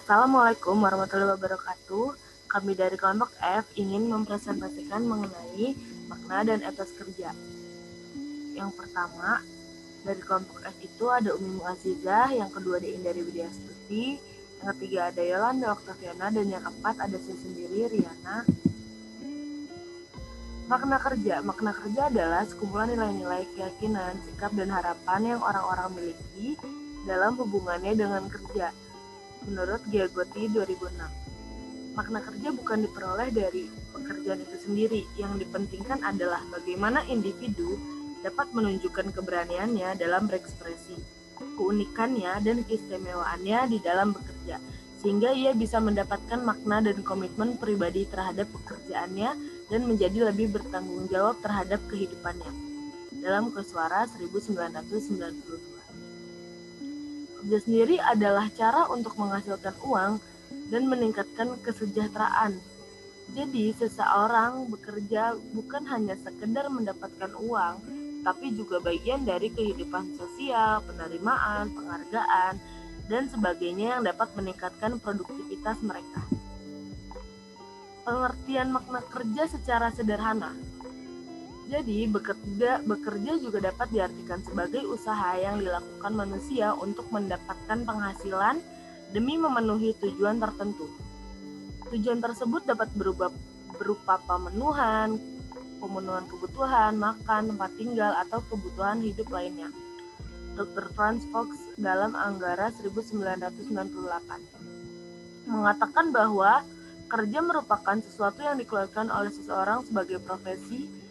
Assalamualaikum warahmatullahi wabarakatuh. Kami dari kelompok F ingin mempresentasikan mengenai makna dan etos kerja. Yang pertama, dari kelompok F itu ada Umi Muazizah, yang kedua ada Indari Widyastuti, yang ketiga ada Yolanda Oktaviana, dan yang keempat ada saya sendiri, Riana. Makna kerja adalah sekumpulan nilai-nilai, keyakinan, sikap, dan harapan yang orang-orang miliki dalam hubungannya dengan kerja. Menurut Giagotti 2006, makna kerja bukan diperoleh dari pekerjaan itu sendiri. Yang dipentingkan adalah bagaimana individu dapat menunjukkan keberaniannya dalam berekspresi, keunikannya dan keistimewaannya di dalam bekerja, sehingga ia bisa mendapatkan makna dan komitmen pribadi terhadap pekerjaannya dan menjadi lebih bertanggung jawab terhadap kehidupannya. Dalam Koswara 1992. Kerja sendiri adalah cara untuk menghasilkan uang dan meningkatkan kesejahteraan. Jadi, seseorang bekerja bukan hanya sekedar mendapatkan uang, tapi juga bagian dari kehidupan sosial, penerimaan, penghargaan, dan sebagainya yang dapat meningkatkan produktivitas mereka. Pengertian makna kerja secara sederhana. Jadi, bekerja juga dapat diartikan sebagai usaha yang dilakukan manusia untuk mendapatkan penghasilan demi memenuhi tujuan tertentu. Tujuan tersebut dapat berupa pemenuhan kebutuhan, makan, tempat tinggal, atau kebutuhan hidup lainnya. Dr. Franz Fox dalam Anggara 1998 mengatakan bahwa kerja merupakan sesuatu yang dikeluarkan oleh seseorang sebagai profesi,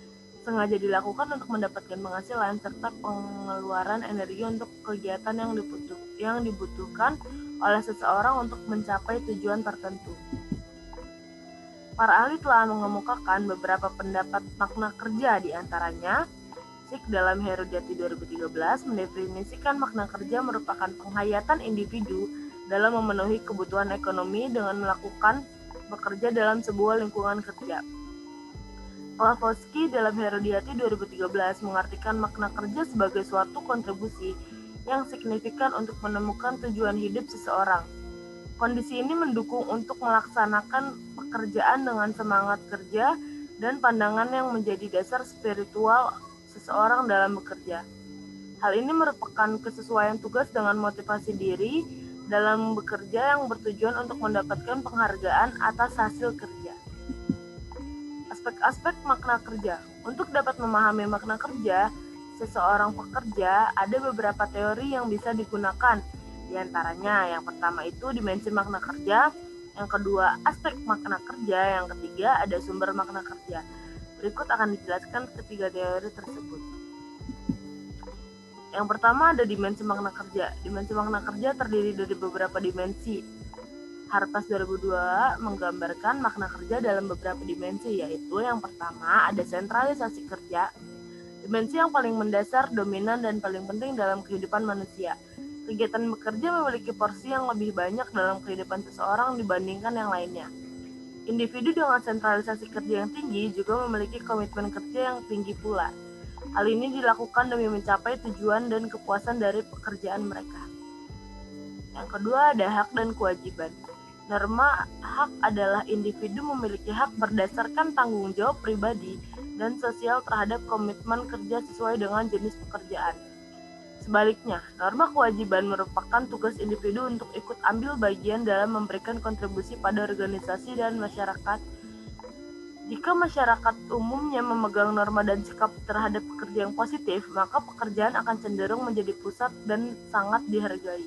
sengaja dilakukan untuk mendapatkan penghasilan, serta pengeluaran energi untuk kegiatan yang dibutuhkan oleh seseorang untuk mencapai tujuan tertentu. Para ahli telah mengemukakan beberapa pendapat makna kerja, di antaranya Sik dalam Herodiyati 2013 mendefinisikan makna kerja merupakan penghayatan individu dalam memenuhi kebutuhan ekonomi dengan melakukan bekerja dalam sebuah lingkungan kerja. Pavlovsky dalam Herodiyati 2013 mengartikan makna kerja sebagai suatu kontribusi yang signifikan untuk menemukan tujuan hidup seseorang. Kondisi ini mendukung untuk melaksanakan pekerjaan dengan semangat kerja dan pandangan yang menjadi dasar spiritual seseorang dalam bekerja. Hal ini merupakan kesesuaian tugas dengan motivasi diri dalam bekerja yang bertujuan untuk mendapatkan penghargaan atas hasil kerja. Aspek-aspek makna kerja. Untuk dapat memahami makna kerja seseorang pekerja, ada beberapa teori yang bisa digunakan. Di antaranya, yang pertama itu dimensi makna kerja, yang kedua aspek makna kerja, yang ketiga ada sumber makna kerja. Berikut akan dijelaskan ketiga teori tersebut. Yang pertama ada dimensi makna kerja. Dimensi makna kerja terdiri dari beberapa dimensi. Harpas 2002 menggambarkan makna kerja dalam beberapa dimensi, yaitu yang pertama ada sentralisasi kerja. Dimensi yang paling mendasar, dominan, dan paling penting dalam kehidupan manusia. Kegiatan bekerja memiliki porsi yang lebih banyak dalam kehidupan seseorang dibandingkan yang lainnya. Individu dengan sentralisasi kerja yang tinggi juga memiliki komitmen kerja yang tinggi pula. Hal ini dilakukan demi mencapai tujuan dan kepuasan dari pekerjaan mereka. Yang kedua ada hak dan kewajiban. Norma hak adalah individu memiliki hak berdasarkan tanggung jawab pribadi dan sosial terhadap komitmen kerja sesuai dengan jenis pekerjaan. Sebaliknya, norma kewajiban merupakan tugas individu untuk ikut ambil bagian dalam memberikan kontribusi pada organisasi dan masyarakat. Jika masyarakat umumnya memegang norma dan sikap terhadap pekerja yang positif, maka pekerjaan akan cenderung menjadi pusat dan sangat dihargai.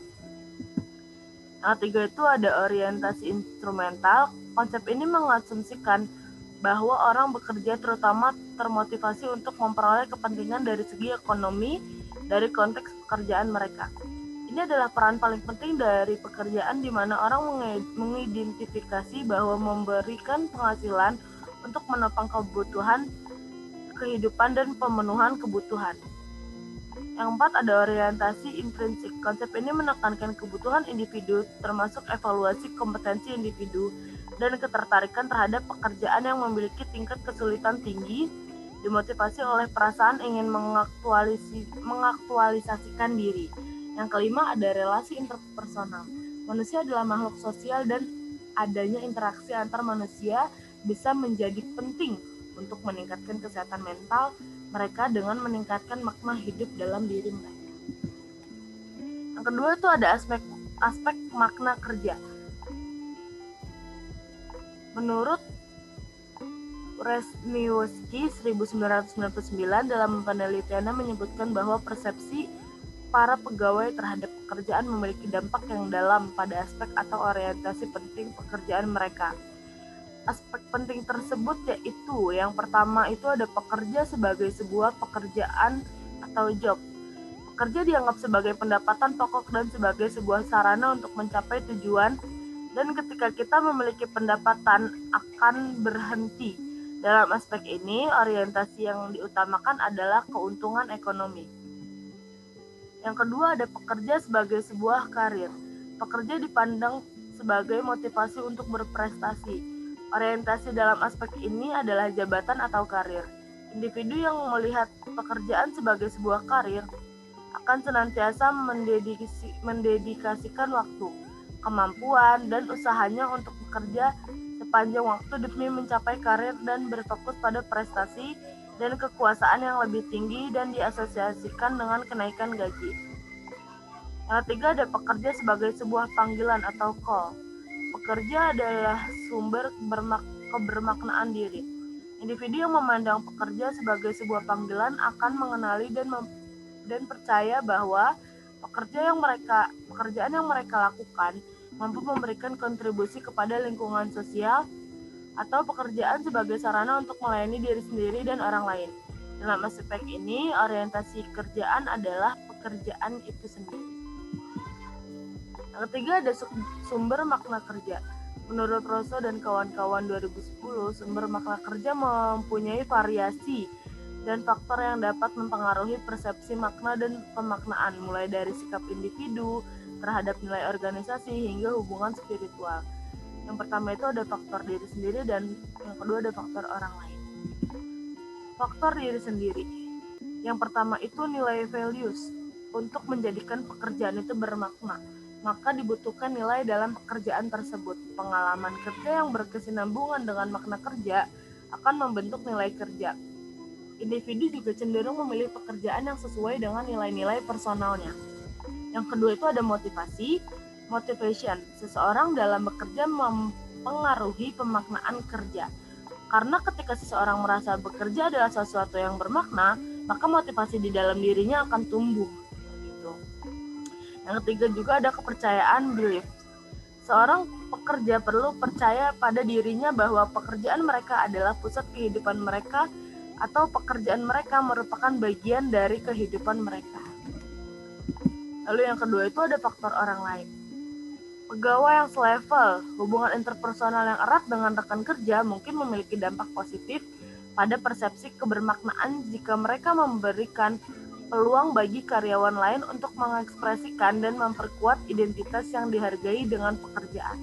Yang ketiga itu ada orientasi instrumental. Konsep ini mengasumsikan bahwa orang bekerja terutama termotivasi untuk memperoleh kepentingan dari segi ekonomi dari konteks pekerjaan mereka. Ini adalah peran paling penting dari pekerjaan di mana orang mengidentifikasi bahwa memberikan penghasilan untuk menopang kebutuhan kehidupan dan pemenuhan kebutuhan. Yang keempat ada orientasi intrinsik. Konsep ini menekankan kebutuhan individu termasuk evaluasi kompetensi individu dan ketertarikan terhadap pekerjaan yang memiliki tingkat kesulitan tinggi, dimotivasi oleh perasaan ingin mengaktualisasikan diri. Yang kelima ada relasi interpersonal. Manusia adalah makhluk sosial dan adanya interaksi antar manusia bisa menjadi penting untuk meningkatkan kesehatan mental mereka dengan meningkatkan makna hidup dalam diri mereka. Yang kedua itu ada aspek makna kerja. Menurut Resniewski 1999 dalam penelitiannya menyebutkan bahwa persepsi para pegawai terhadap pekerjaan memiliki dampak yang dalam pada aspek atau orientasi penting pekerjaan mereka. Aspek penting tersebut yaitu yang pertama itu ada pekerja sebagai sebuah pekerjaan atau job. Pekerja dianggap sebagai pendapatan pokok dan sebagai sebuah sarana untuk mencapai tujuan, dan ketika kita memiliki pendapatan akan berhenti. Dalam aspek ini, orientasi yang diutamakan adalah keuntungan ekonomi. Yang kedua ada pekerja sebagai sebuah karir. Pekerja dipandang sebagai motivasi untuk berprestasi. Orientasi dalam aspek ini adalah jabatan atau karir. Individu yang melihat pekerjaan sebagai sebuah karir akan senantiasa mendedikasikan waktu, kemampuan, dan usahanya untuk bekerja sepanjang waktu demi mencapai karir dan berfokus pada prestasi dan kekuasaan yang lebih tinggi dan diasosiasikan dengan kenaikan gaji. Yang ketiga ada pekerja sebagai sebuah panggilan atau call. Pekerja adalah sumber kebermaknaan diri. Individu yang memandang pekerja sebagai sebuah panggilan akan mengenali dan percaya bahwa pekerjaan yang mereka lakukan mampu memberikan kontribusi kepada lingkungan sosial atau pekerjaan sebagai sarana untuk melayani diri sendiri dan orang lain. Dalam aspek ini, orientasi kerjaan adalah pekerjaan itu sendiri. Yang ketiga ada sumber makna kerja. Menurut Rosso dan kawan-kawan 2010, sumber makna kerja mempunyai variasi dan faktor yang dapat mempengaruhi persepsi makna dan pemaknaan, mulai dari sikap individu terhadap nilai organisasi hingga hubungan spiritual. Yang pertama itu ada faktor diri sendiri dan yang kedua ada faktor orang lain. Faktor diri sendiri. Yang pertama itu nilai values. Untuk menjadikan pekerjaan itu bermakna, maka dibutuhkan nilai dalam pekerjaan tersebut. Pengalaman kerja yang berkesinambungan dengan makna kerja akan membentuk nilai kerja. Individu juga cenderung memilih pekerjaan yang sesuai dengan nilai-nilai personalnya. Yang kedua itu ada motivation. Seseorang dalam bekerja mempengaruhi pemaknaan kerja. Karena ketika seseorang merasa bekerja adalah sesuatu yang bermakna, maka motivasi di dalam dirinya akan tumbuh. Gitu. Yang ketiga juga ada kepercayaan, belief. Seorang pekerja perlu percaya pada dirinya bahwa pekerjaan mereka adalah pusat kehidupan mereka atau pekerjaan mereka merupakan bagian dari kehidupan mereka. Lalu yang kedua itu ada faktor orang lain. Pegawai yang selevel, hubungan interpersonal yang erat dengan rekan kerja mungkin memiliki dampak positif pada persepsi kebermaknaan jika mereka memberikan peluang bagi karyawan lain untuk mengekspresikan dan memperkuat identitas yang dihargai dengan pekerjaan.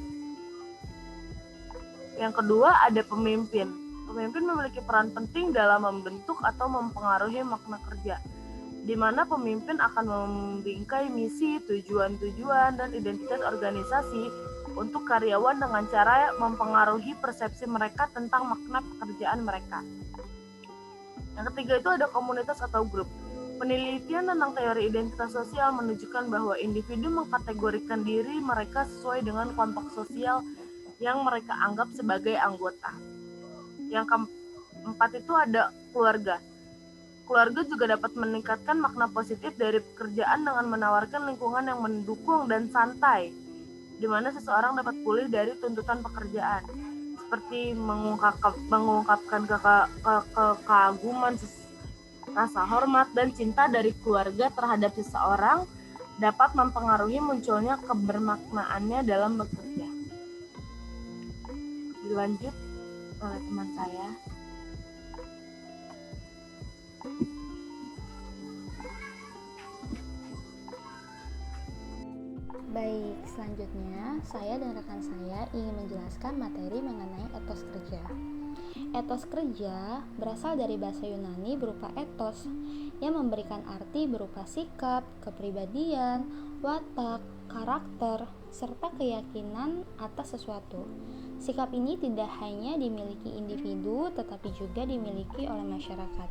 Yang kedua ada pemimpin. Pemimpin memiliki peran penting dalam membentuk atau mempengaruhi makna kerja, di mana pemimpin akan membingkai misi, tujuan-tujuan, dan identitas organisasi untuk karyawan dengan cara mempengaruhi persepsi mereka tentang makna pekerjaan mereka. Yang ketiga itu ada komunitas atau grup. Penelitian tentang teori identitas sosial menunjukkan bahwa individu mengkategorikan diri mereka sesuai dengan kelompok sosial yang mereka anggap sebagai anggota. Yang keempat itu ada keluarga. Keluarga juga dapat meningkatkan makna positif dari pekerjaan dengan menawarkan lingkungan yang mendukung dan santai, di mana seseorang dapat pulih dari tuntutan pekerjaan, seperti mengungkapkan kekaguman, rasa hormat, dan cinta dari keluarga terhadap seseorang dapat mempengaruhi munculnya kebermaknaannya dalam bekerja. Dilanjut oleh teman saya. Baik, selanjutnya saya dan rekan saya ingin menjelaskan materi mengenai etos kerja. Etos kerja berasal dari bahasa Yunani berupa ethos yang memberikan arti berupa sikap, kepribadian, watak, karakter, serta keyakinan atas sesuatu. Sikap ini tidak hanya dimiliki individu, tetapi juga dimiliki oleh masyarakat.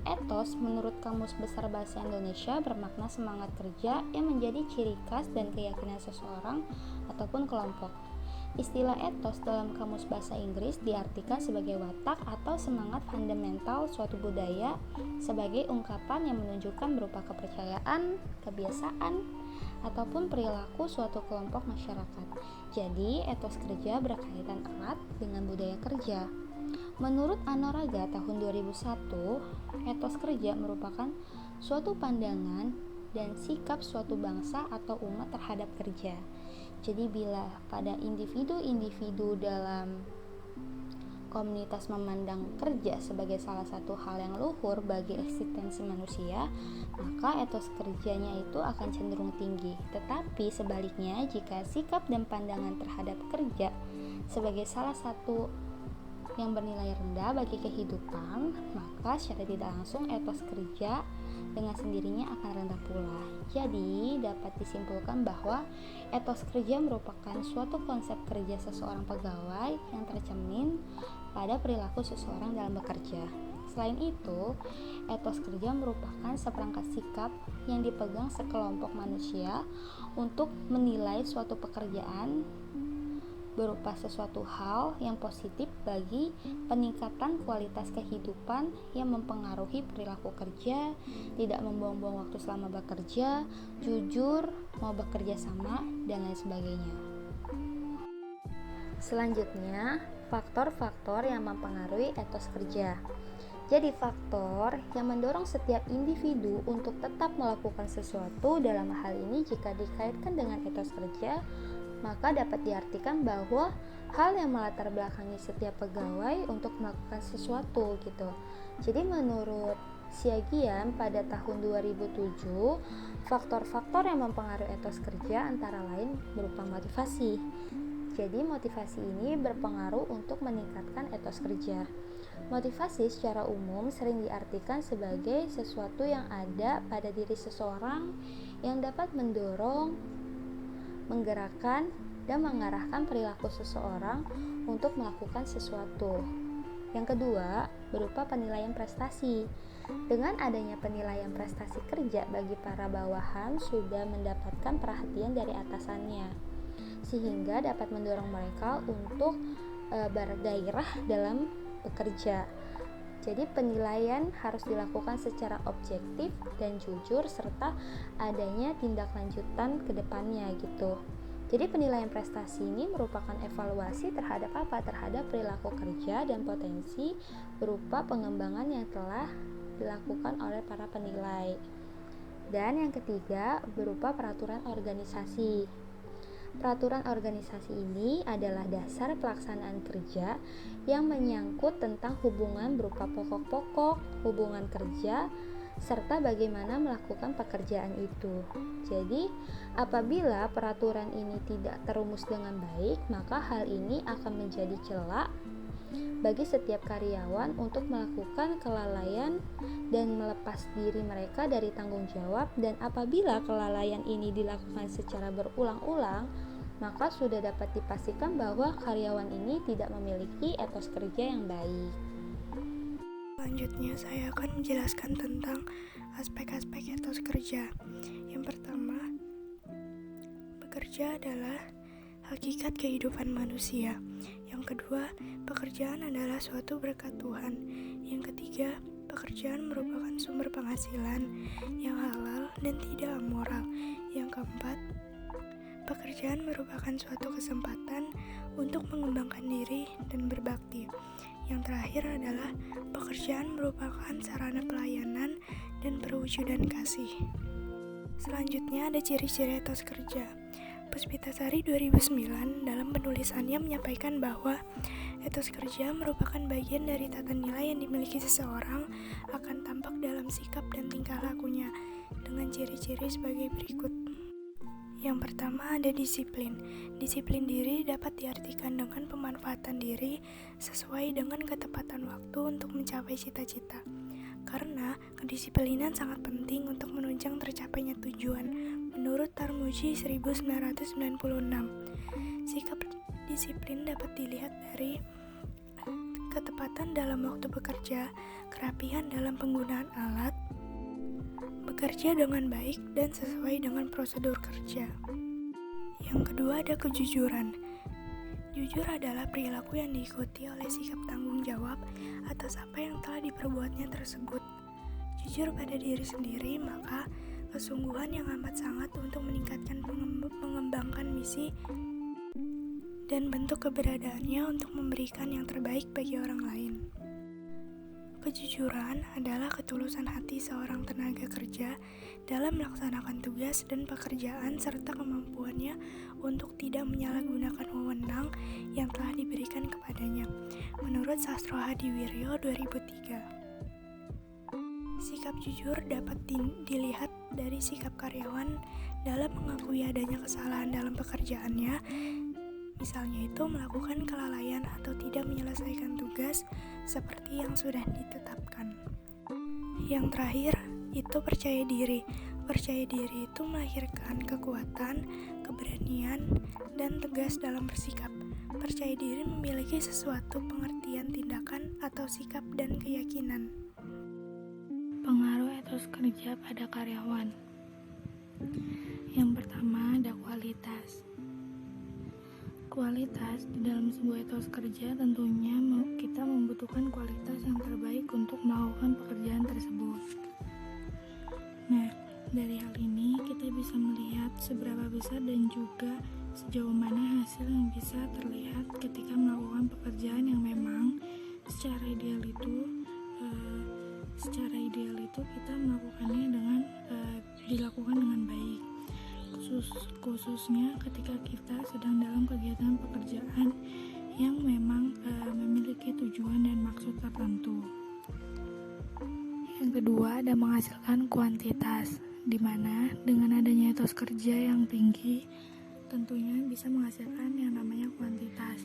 Etos menurut Kamus Besar Bahasa Indonesia bermakna semangat kerja yang menjadi ciri khas dan keyakinan seseorang ataupun kelompok. Istilah etos dalam Kamus Bahasa Inggris diartikan sebagai watak atau semangat fundamental suatu budaya sebagai ungkapan yang menunjukkan berupa kepercayaan, kebiasaan, ataupun perilaku suatu kelompok masyarakat. Jadi, etos kerja berkaitan erat dengan budaya kerja. Menurut Anoraga tahun 2001, etos kerja merupakan suatu pandangan dan sikap suatu bangsa atau umat terhadap kerja. Jadi bila pada individu-individu dalam komunitas memandang kerja sebagai salah satu hal yang luhur bagi eksistensi manusia, maka etos kerjanya itu akan cenderung tinggi. Tetapi sebaliknya, jika sikap dan pandangan terhadap kerja sebagai salah satu yang bernilai rendah bagi kehidupan, maka secara tidak langsung etos kerja dengan sendirinya akan rendah pula. Jadi, dapat disimpulkan bahwa etos kerja merupakan suatu konsep kerja seseorang pegawai yang tercermin pada perilaku seseorang dalam bekerja. Selain itu, etos kerja merupakan seperangkat sikap yang dipegang sekelompok manusia untuk menilai suatu pekerjaan berupa sesuatu hal yang positif bagi peningkatan kualitas kehidupan yang mempengaruhi perilaku kerja, tidak membuang-buang waktu selama bekerja, jujur, mau bekerja sama, dan lain sebagainya. Selanjutnya, faktor-faktor yang mempengaruhi etos kerja. Jadi faktor yang mendorong setiap individu untuk tetap melakukan sesuatu dalam hal ini jika dikaitkan dengan etos kerja, maka dapat diartikan bahwa hal yang melatar belakangi setiap pegawai untuk melakukan sesuatu gitu. Jadi menurut Siagian pada tahun 2007, faktor-faktor yang mempengaruhi etos kerja antara lain berupa motivasi. Jadi motivasi ini berpengaruh untuk meningkatkan etos kerja. Motivasi secara umum sering diartikan sebagai sesuatu yang ada pada diri seseorang yang dapat mendorong, menggerakkan, dan mengarahkan perilaku seseorang untuk melakukan sesuatu. Yang kedua, berupa penilaian prestasi. Dengan adanya penilaian prestasi kerja bagi para bawahan sudah mendapatkan perhatian dari atasannya, sehingga dapat mendorong mereka untuk bergairah dalam bekerja. Jadi penilaian harus dilakukan secara objektif dan jujur serta adanya tindak lanjutan ke depannya gitu. Jadi penilaian prestasi ini merupakan evaluasi terhadap apa? Terhadap perilaku kerja dan potensi berupa pengembangan yang telah dilakukan oleh para penilai. Dan yang ketiga berupa peraturan organisasi. Peraturan organisasi ini adalah dasar pelaksanaan kerja yang menyangkut tentang hubungan berupa pokok-pokok, hubungan kerja, serta bagaimana melakukan pekerjaan itu. Jadi, apabila peraturan ini tidak terumus dengan baik, maka hal ini akan menjadi celah bagi setiap karyawan untuk melakukan kelalaian dan melepas diri mereka dari tanggung jawab. Dan apabila kelalaian ini dilakukan secara berulang-ulang, maka sudah dapat dipastikan bahwa karyawan ini tidak memiliki etos kerja yang baik. Selanjutnya saya akan menjelaskan tentang aspek-aspek etos kerja. Yang pertama, bekerja adalah hakikat kehidupan manusia. Yang kedua, pekerjaan adalah suatu berkat Tuhan. Yang ketiga, pekerjaan merupakan sumber penghasilan yang halal dan tidak amoral. Yang keempat, pekerjaan merupakan suatu kesempatan untuk mengembangkan diri dan berbakti. Yang terakhir adalah pekerjaan merupakan sarana pelayanan dan perwujudan kasih. Selanjutnya ada ciri-ciri etos kerja. Puspitasari 2009 dalam penulisannya menyampaikan bahwa etos kerja merupakan bagian dari tata nilai yang dimiliki seseorang akan tampak dalam sikap dan tingkah lakunya dengan ciri-ciri sebagai berikut. Yang pertama ada disiplin. Disiplin diri dapat diartikan dengan pemanfaatan diri sesuai dengan ketepatan waktu untuk mencapai cita-cita. Karena kedisiplinan sangat penting untuk menunjang tercapainya tujuan. Menurut Tarmuji 1996, sikap disiplin dapat dilihat dari ketepatan dalam waktu bekerja, kerapihan dalam penggunaan alat, bekerja dengan baik dan sesuai dengan prosedur kerja. Yang kedua ada kejujuran. Jujur adalah perilaku yang diikuti oleh sikap tanggung jawab atas apa yang telah diperbuatnya tersebut. Jujur pada diri sendiri, maka kesungguhan yang amat sangat untuk meningkatkan mengembangkan misi dan bentuk keberadaannya untuk memberikan yang terbaik bagi orang lain. Kejujuran adalah ketulusan hati seorang tenaga kerja dalam melaksanakan tugas dan pekerjaan serta kemampuannya untuk tidak menyalahgunakan wewenang yang telah diberikan kepadanya. Menurut Sastro Hadiwiryo 2003. Sikap jujur dapat dilihat dari sikap karyawan dalam mengakui adanya kesalahan dalam pekerjaannya, misalnya itu melakukan kelalaian atau tidak menyelesaikan tugas seperti yang sudah ditetapkan. Yang terakhir, itu percaya diri. Percaya diri itu melahirkan kekuatan, keberanian, dan tegas dalam bersikap. Percaya diri memiliki sesuatu pengertian tindakan atau sikap dan keyakinan. Pengaruh etos kerja pada karyawan. Yang pertama ada kualitas. Kualitas di dalam sebuah etos kerja tentunya kita membutuhkan kualitas yang terbaik untuk melakukan pekerjaan tersebut. Nah, dari hal ini kita bisa melihat seberapa besar dan juga sejauh mana hasil yang bisa terlihat ketika melakukan pekerjaan yang memang secara ideal itu kita melakukannya dengan dilakukan dengan baik, khususnya ketika kita sedang dalam kegiatan pekerjaan yang memang memiliki tujuan dan maksud tertentu. Yang kedua ada menghasilkan kuantitas, di mana dengan adanya etos kerja yang tinggi tentunya bisa menghasilkan yang namanya kuantitas.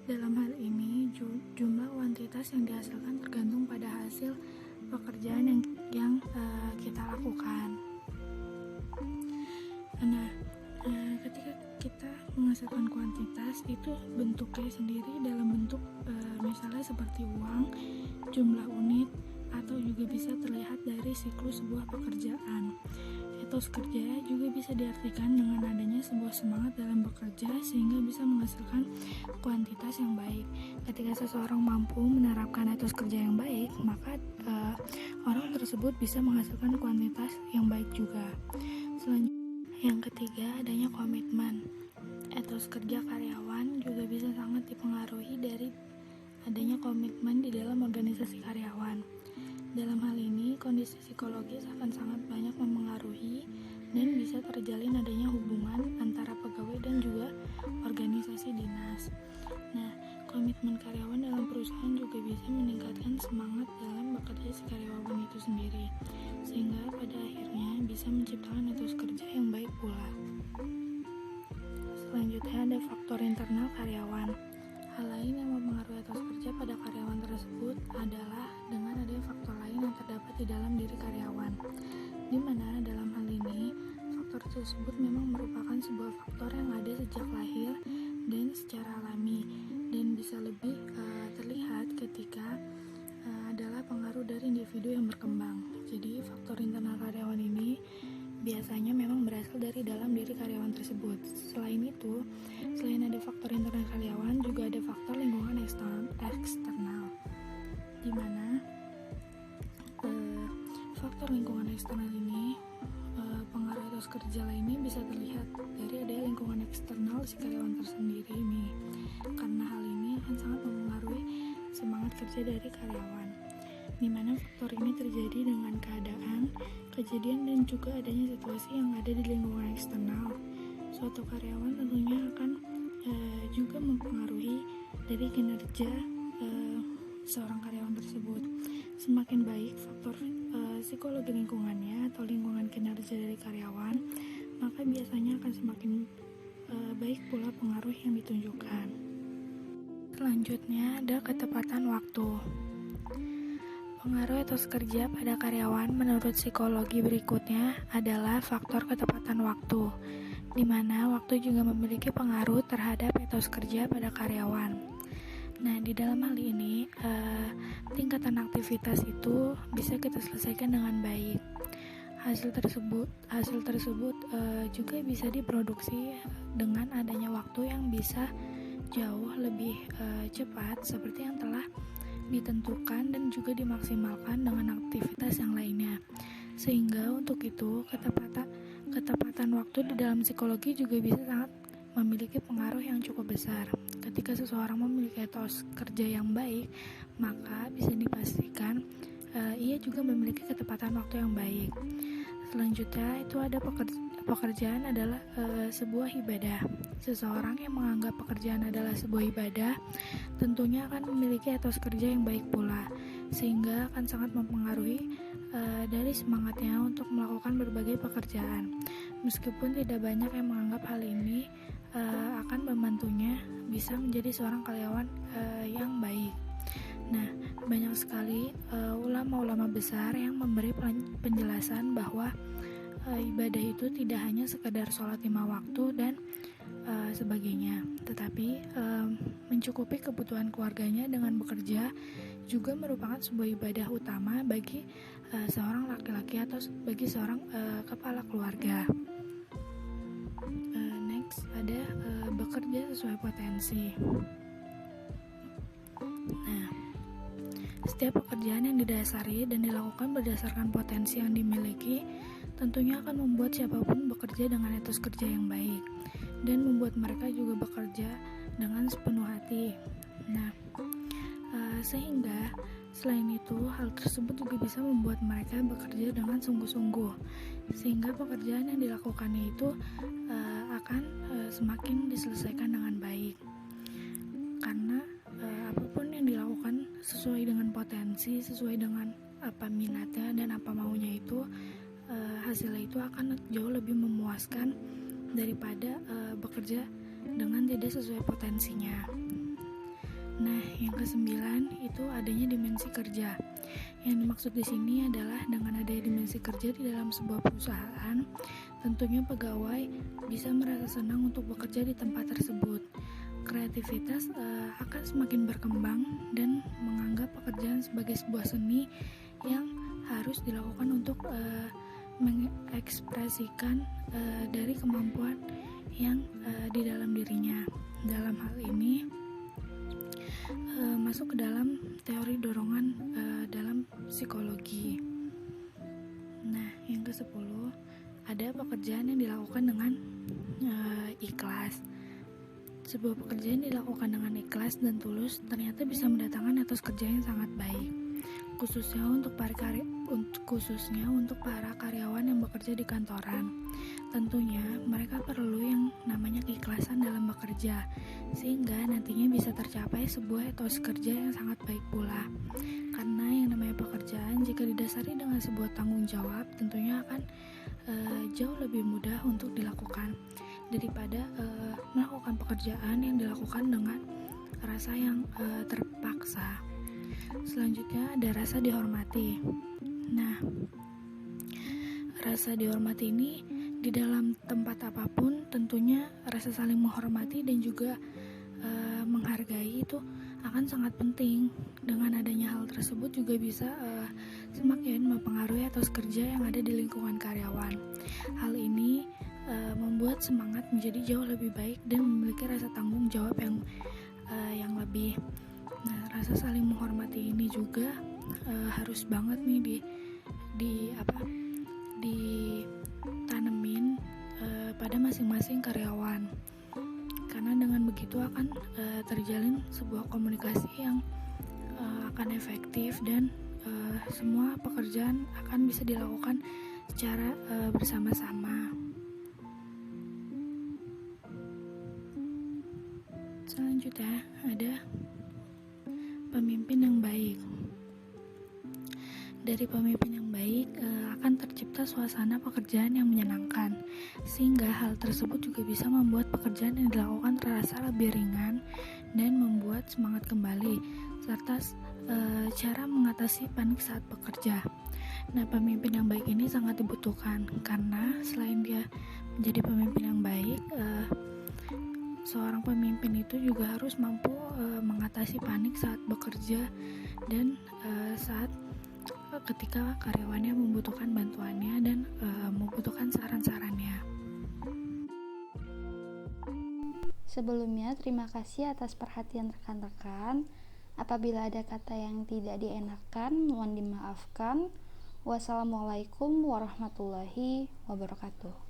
Dalam hal ini jumlah kuantitas yang dihasilkan tergantung pada hasil pekerjaan yang kita lakukan. Nah, ketika kita menghasilkan kuantitas itu bentuknya sendiri dalam bentuk misalnya seperti uang, jumlah unit, atau juga bisa terlihat dari siklus sebuah pekerjaan. Etos kerja juga bisa diartikan dengan adanya sebuah semangat dalam bekerja sehingga bisa menghasilkan kuantitas yang baik. Ketika seseorang mampu menerapkan etos kerja yang baik, maka orang tersebut bisa menghasilkan kuantitas yang baik juga. Selanjutnya, yang ketiga adanya komitmen. Etos kerja karyawan juga bisa sangat dipengaruhi dari adanya komitmen di dalam organisasi karyawan. Dalam hal ini, kondisi psikologis akan sangat banyak mempengaruhi dan bisa terjalin adanya hubungan antara pegawai dan juga organisasi dinas. Nah, komitmen karyawan dalam perusahaan juga bisa meningkatkan semangat dalam bekerja si karyawan itu sendiri, sehingga pada akhirnya bisa menciptakan etos kerja yang baik pula. Selanjutnya ada faktor internal karyawan. Hal lain yang mempengaruhi etos kerja pada karyawan tersebut adalah dengan adanya faktor lain yang terdapat di dalam diri karyawan, di mana dalam hal ini faktor tersebut memang merupakan sebuah faktor yang ada sejak lahir dan secara alami dan bisa lebih terlihat ketika adalah pengaruh dari individu yang berkembang. Jadi faktor internal karyawan ini biasanya memang berasal dari dalam diri karyawan tersebut. Selain itu, selain ada faktor internal karyawan, juga ada faktor lingkungan eksternal, di mana faktor lingkungan eksternal ini pengaruh etos kerja lainnya bisa terlihat dari ada lingkungan eksternal si karyawan tersendiri ini, karena hal ini akan sangat mempengaruhi semangat kerja dari karyawan, di mana faktor ini terjadi dengan keadaan, kejadian, dan juga adanya situasi yang ada di lingkungan eksternal. Suatu karyawan tentunya akan juga mempengaruhi dari kinerja seorang karyawan tersebut. Semakin baik faktor psikologi lingkungannya atau lingkungan kinerja dari karyawan, maka biasanya akan semakin baik pula pengaruh yang ditunjukkan. Selanjutnya ada ketepatan waktu. Pengaruh etos kerja pada karyawan menurut psikologi berikutnya adalah faktor ketepatan waktu, di mana waktu juga memiliki pengaruh terhadap etos kerja pada karyawan. Nah, di dalam hal ini, tingkatan aktivitas itu bisa kita selesaikan dengan baik. Hasil tersebut juga bisa diproduksi dengan adanya waktu yang bisa jauh lebih cepat seperti yang telah ditentukan dan juga dimaksimalkan dengan aktivitas yang lainnya. Sehingga untuk itu ketepatan waktu di dalam psikologi juga bisa sangat memiliki pengaruh yang cukup besar. Ketika seseorang memiliki etos kerja yang baik, maka bisa dipastikan ia juga memiliki ketepatan waktu yang baik. Selanjutnya itu ada pekerjaan adalah sebuah ibadah. Seseorang yang menganggap pekerjaan adalah sebuah ibadah tentunya akan memiliki etos kerja yang baik pula, sehingga akan sangat mempengaruhi dari semangatnya untuk melakukan berbagai pekerjaan. Meskipun tidak banyak yang menganggap hal ini akan membantunya bisa menjadi seorang karyawan yang baik. Nah, banyak sekali ulama-ulama besar yang memberi penjelasan bahwa ibadah itu tidak hanya sekedar sholat 5 waktu dan sebagainya, tetapi mencukupi kebutuhan keluarganya dengan bekerja juga merupakan sebuah ibadah utama bagi seorang laki-laki atau bagi seorang kepala keluarga. Next ada bekerja sesuai potensi. Nah, setiap pekerjaan yang didasari dan dilakukan berdasarkan potensi yang dimiliki tentunya akan membuat siapapun bekerja dengan etos kerja yang baik dan membuat mereka juga bekerja dengan sepenuh hati. Nah, sehingga selain itu hal tersebut juga bisa membuat mereka bekerja dengan sungguh-sungguh, sehingga pekerjaan yang dilakukannya itu akan semakin diselesaikan dengan baik. Karena apapun yang dilakukan sesuai dengan potensi, sesuai dengan apa minatnya dan apa maunya itu, hasilnya itu akan jauh lebih memuaskan daripada bekerja dengan tidak sesuai potensinya. Nah, yang ke-9 itu adanya dimensi kerja. Yang dimaksud di sini adalah dengan adanya dimensi kerja di dalam sebuah perusahaan, tentunya pegawai bisa merasa senang untuk bekerja di tempat tersebut. Kreativitas akan semakin berkembang dan menganggap pekerjaan sebagai sebuah seni yang harus dilakukan untuk mengekspresikan dari kemampuan yang di dalam dirinya. Dalam hal ini masuk ke dalam teori dorongan dalam psikologi. Nah, yang ke-10 ada pekerjaan yang dilakukan dengan ikhlas. Sebuah pekerjaan dilakukan dengan ikhlas dan tulus ternyata bisa mendatangkan etos kerja yang sangat baik, khususnya untuk para karyawan yang bekerja di kantoran. Tentunya mereka perlu yang namanya keikhlasan dalam bekerja, sehingga nantinya bisa tercapai sebuah etos kerja yang sangat baik pula. Karena yang namanya pekerjaan jika didasari dengan sebuah tanggung jawab, tentunya akan jauh lebih mudah untuk dilakukan daripada melakukan pekerjaan yang dilakukan dengan rasa yang terpaksa. Selanjutnya ada rasa dihormati. Nah, rasa dihormati ini di dalam tempat apapun tentunya rasa saling menghormati dan juga menghargai itu akan sangat penting. Dengan adanya hal tersebut juga bisa semakin mempengaruhi etos kerja yang ada di lingkungan karyawan. Hal ini membuat semangat menjadi jauh lebih baik dan memiliki rasa tanggung jawab yang lebih. Nah, rasa saling menghormati ini juga harus banget nih ditanemin pada masing-masing karyawan. Karena dengan begitu akan terjalin sebuah komunikasi yang akan efektif dan semua pekerjaan akan bisa dilakukan secara bersama-sama. Selanjutnya ada pemimpin yang baik. Dari pemimpin yang baik akan tercipta suasana pekerjaan yang menyenangkan, sehingga hal tersebut juga bisa membuat pekerjaan yang dilakukan terasa lebih ringan dan membuat semangat kembali, serta cara mengatasi panik saat bekerja. Nah, pemimpin yang baik ini sangat dibutuhkan karena selain dia menjadi pemimpin yang baik, seorang pemimpin itu juga harus mampu mengatasi panik saat bekerja dan saat ketika karyawannya membutuhkan bantuannya dan membutuhkan saran-sarannya. Sebelumnya, terima kasih atas perhatian rekan-rekan. Apabila ada kata yang tidak dienakkan, mohon dimaafkan. Wassalamualaikum warahmatullahi wabarakatuh.